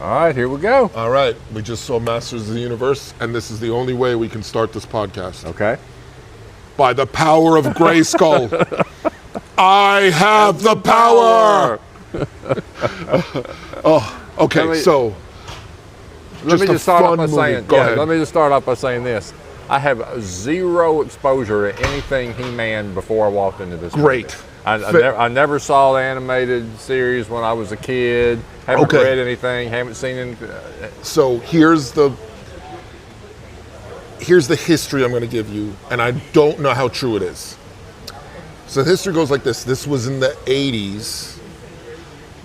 All right, here we go. All right, we just saw Masters of the Universe, and this is the only way we can start this podcast. Okay. By the power of Grayskull. I have the power. Okay, so let me just start off by movie. saying. Go ahead. Let me just start off by saying this. I have zero exposure to anything He-Man before I walked into this. Great. Movie. I never saw the animated series when I was a kid. Haven't Okay. read anything. Haven't seen anything. So here's the history I'm going to give you, and I don't know how true it is. So the history goes like this. This was in the 80s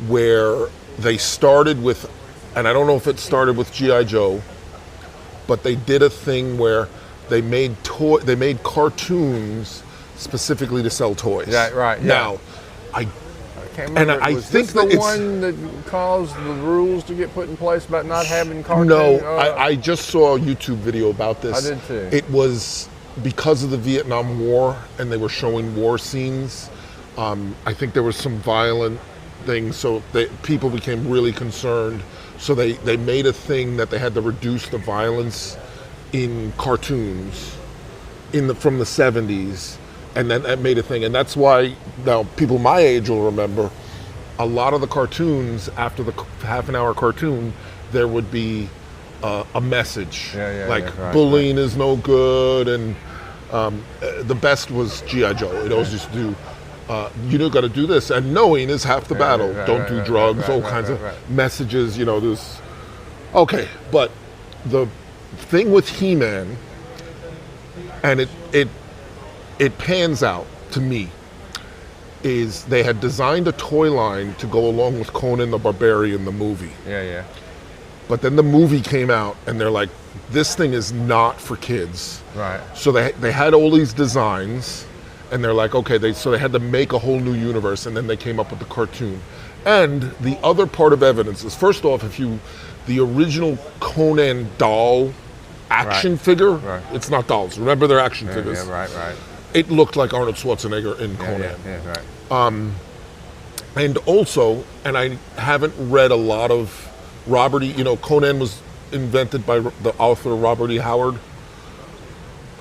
where they started with, and I don't know if it started with G.I. Joe, but they did a thing where they made cartoons specifically to sell toys. Yeah, right. Yeah. Now, I Can't remember. And I was think this that the it's- one that caused the rules to get put in place about not having cartoons. No, I just saw a YouTube video about this. I did too. It was because of the Vietnam War, and they were showing war scenes. I think there was some violent things, so people became really concerned. So they made a thing that they had to reduce the violence in cartoons from the 70s, and then that made a thing. And that's why now people my age will remember a lot of the cartoons. After the half an hour cartoon, there would be a message right, bullying is no good, and the best was G.I. Joe. It always used to do you don't got to do this, and knowing is half the battle. Don't do drugs, all kinds of messages. There's okay, but the thing with He-Man, and it pans out to me, is they had designed a toy line to go along with Conan the Barbarian, the movie. Yeah. But then the movie came out, and they're like, this thing is not for kids. Right. So they had all these designs, and they're like, okay, so they had to make a whole new universe, and then they came up with the cartoon. And the other part of evidence is, first off, the original Conan doll action figure, it's not dolls. Remember, they're action figures. Yeah, right. It looked like Arnold Schwarzenegger in Conan. Yeah, right. And also, and I haven't read a lot of Robert E. Conan was invented by the author Robert E. Howard.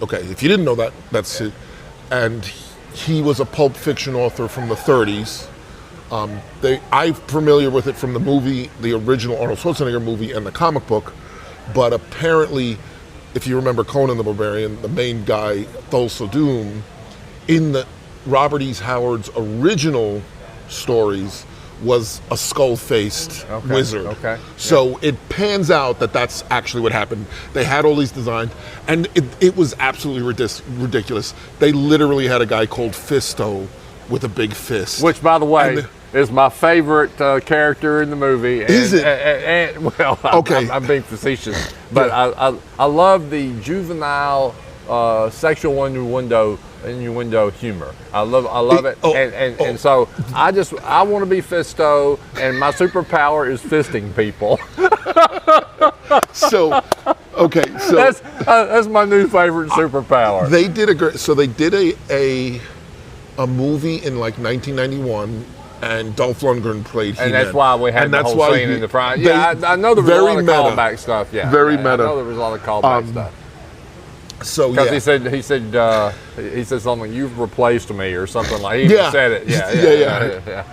Okay, if you didn't know that, that's it. And he was a pulp fiction author from the 30s. I'm familiar with it from the movie, the original Arnold Schwarzenegger movie, and the comic book. But apparently, if you remember Conan the Barbarian, the main guy, Thulsa Doom, in the Robert E. Howard's original stories, was a skull-faced wizard. Okay. So it pans out that that's actually what happened. They had all these designs, and it was absolutely ridiculous. They literally had a guy called Fisto with a big fist. Which, by the way, is my favorite character in the movie. Is it? Well, Okay. I'm being facetious, but I love the juvenile sexual innuendo humor. I love it, and so I want to be Fisto, and my superpower is fisting people. So that's my new favorite superpower. They did they did a movie in like 1991, and Dolph Lundgren played He-Man. And that's why we had the whole scene in the front. Yeah, I know there was a lot of callback stuff. Yeah, very meta. I know there was a lot of callback stuff. So Because yeah, he said something. You've replaced me or something like. He even said it. Yeah.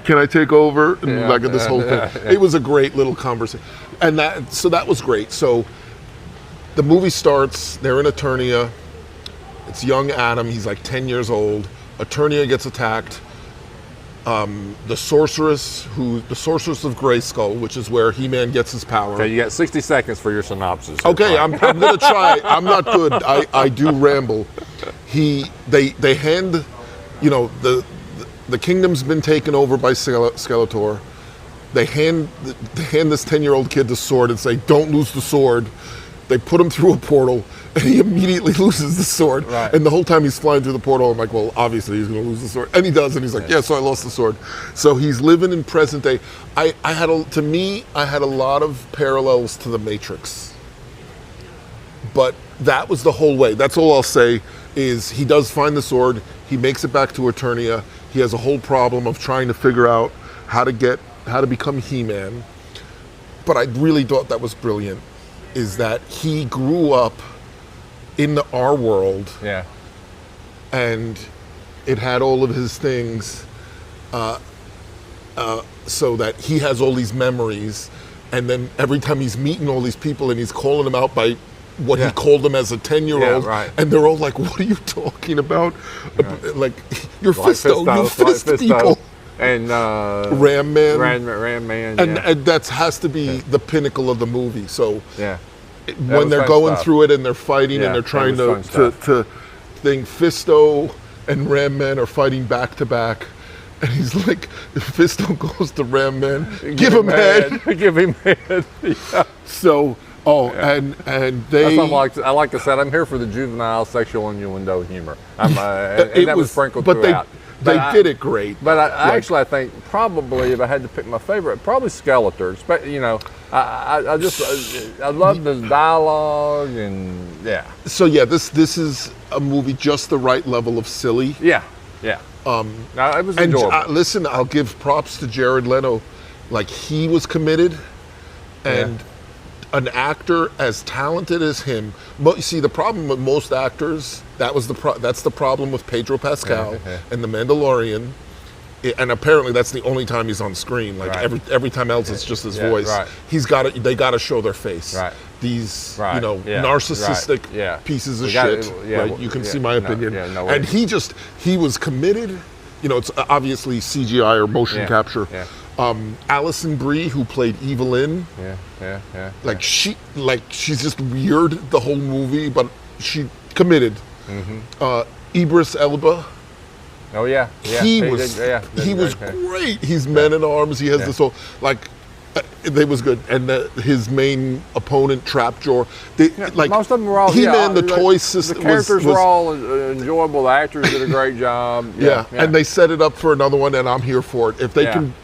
can I take over? And Yeah. like this whole thing. It was a great little conversation, and that was great. So the movie starts. They're in Eternia. It's young Adam. He's like 10 years old. Eternia gets attacked. The sorceress of Grayskull, which is where He-Man gets his power. Okay, you got 60 seconds for your synopsis. Okay, I'm gonna try. I'm not good. I do ramble. They hand, the kingdom's been taken over by Skeletor. They hand this 10-year-old kid the sword and say, "Don't lose the sword." They put him through a portal, and he immediately loses the sword. Right. And the whole time he's flying through the portal, I'm like, well, obviously he's going to lose the sword. And he does, and he's like, yeah, so I lost the sword. So he's living in present day. I had a lot of parallels to the Matrix. But that was the whole way. That's all I'll say is he does find the sword. He makes it back to Eternia. He has a whole problem of trying to figure out how to become He-Man. but I really thought that was brilliant, is that he grew up in our world, Yeah. and it had all of his things, so that he has all these memories, and then every time he's meeting all these people and he's calling them out by what Yeah. he called them as a 10-year-old, Yeah, right. and they're all like, "What are you talking about?" Like, "You're Like Fisto, you like fist Fisto. people." And Ram Man, Ram Man. and, Yeah. and that has to be the pinnacle of the movie. So Yeah. when was they're fun going stuff. through it and they're fighting Yeah, and they're that trying was to fun think Fisto and Ram Man are fighting back to back, and he's like, Fisto goes to Ram Man, give him head. Give him head. Yeah. So and they I like I said, I'm here for the juvenile sexual innuendo humor. And it that was sprinkled but throughout. they did it great. But I think probably if I had to pick my favorite, probably Skeletor. You know, I just I love the dialogue and yeah. So yeah, this is a movie just the right level of silly. Yeah. No, it was And enjoyable. listen, I'll give props to Jared Leto. Like, he was committed, and an actor as talented as him. You see, the problem with most actors, that's the problem with Pedro Pascal and The Mandalorian. And apparently that's the only time he's on screen. Like every time else, it's just his voice. Right. They got to show their face. Right. These, Right. narcissistic Pieces of shit. Right? You can see my opinion. And he was committed. You know, it's obviously CGI or motion capture. Yeah. Alison Brie, who played Evelyn, Yeah. like she's just weird the whole movie, but she committed. Idris Elba, Oh yeah. he was great. He's Man at Arms. He has this whole they was good, and his main opponent Trapjaw. Like most of them were all He-Man, the toy system. The characters were all enjoyable. The actors did a great job. Yeah, and they set it up for another one, and I'm here for it. If they can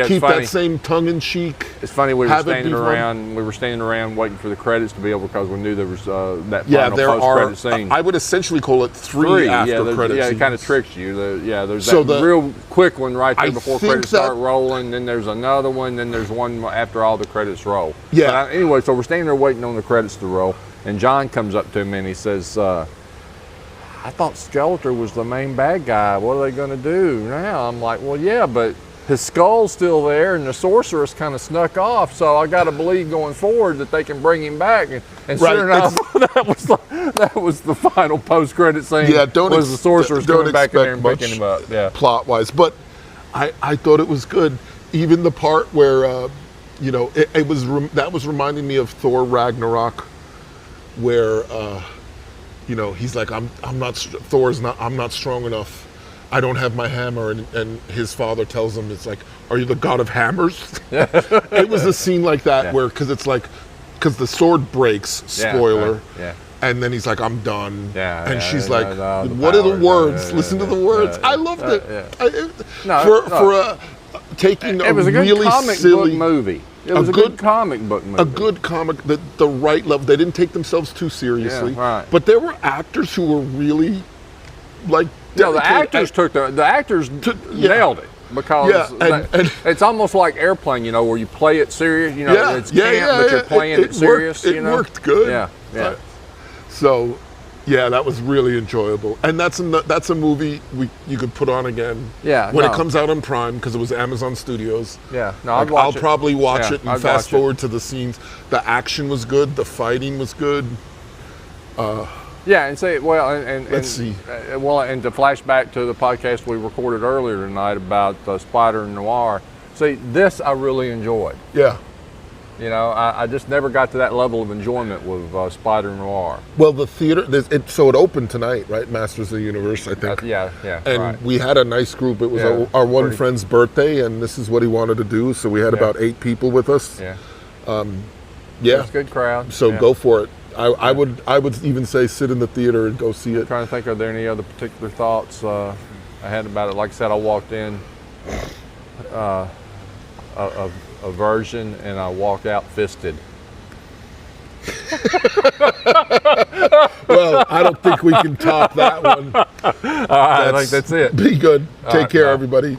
keep that same tongue-in-cheek. It's funny, we were standing around waiting for the credits to be over because we knew there was that final post-credit scene. I would essentially call it three after credits. Yeah, it kind of tricks you. There's So that real quick one right there before think credits start rolling, then there's another one, then there's one after all the credits roll. Yeah. But anyway, so we're standing there waiting on the credits to roll, and John comes up to me and he says, I thought Skeletor was the main bad guy. What are they going to do now? I'm like, well, yeah, but his skull's still there, and the sorceress kind of snuck off. So I got to believe going forward that they can bring him back. And sure enough, that was the final post-credit scene. Yeah, the sorceress coming back in there and picking him up. Yeah, plot-wise, but I thought it was good. Even the part where that was reminding me of Thor Ragnarok, where he's like, I'm not strong enough. I don't have my hammer, and his father tells him, it's like, are you the god of hammers? It was a scene like that where, because the sword breaks, spoiler, and then he's like, I'm done. And she's like, what are the words? Listen to the words. I loved it. Taking it was a good really comic silly book movie. It was a good comic book movie. A good comic, the right level. They didn't take themselves too seriously. But there were actors who were really, like, no, the actors nailed it, because and it's almost like Airplane, where you play it serious, it's camp, but you're playing it serious. It worked good. Yeah. So, that was really enjoyable, and that's a movie you could put on again. Yeah, when it comes out on Prime, because it was Amazon Studios. Yeah, no, I'll probably watch it and fast forward to the scenes. The action was good. The fighting was good. Yeah, and say, well, and let's see. And to flash back to the podcast we recorded earlier tonight about Spider Noir. See, this I really enjoyed. Yeah. I just never got to that level of enjoyment with Spider Noir. Well, the theater, it opened tonight, right? Masters of the Universe, I think. And we had a nice group. It was our one friend's birthday, and this is what he wanted to do. So we had about 8 people with us. Yeah. It's a good crowd. So go for it. I would even say sit in the theater and go see it. I'm trying to think, are there any other particular thoughts I had about it? Like I said, I walked in a virgin and I walked out fisted. Well, I don't think we can top that one. All right, I think that's it. Be good. Take care, everybody.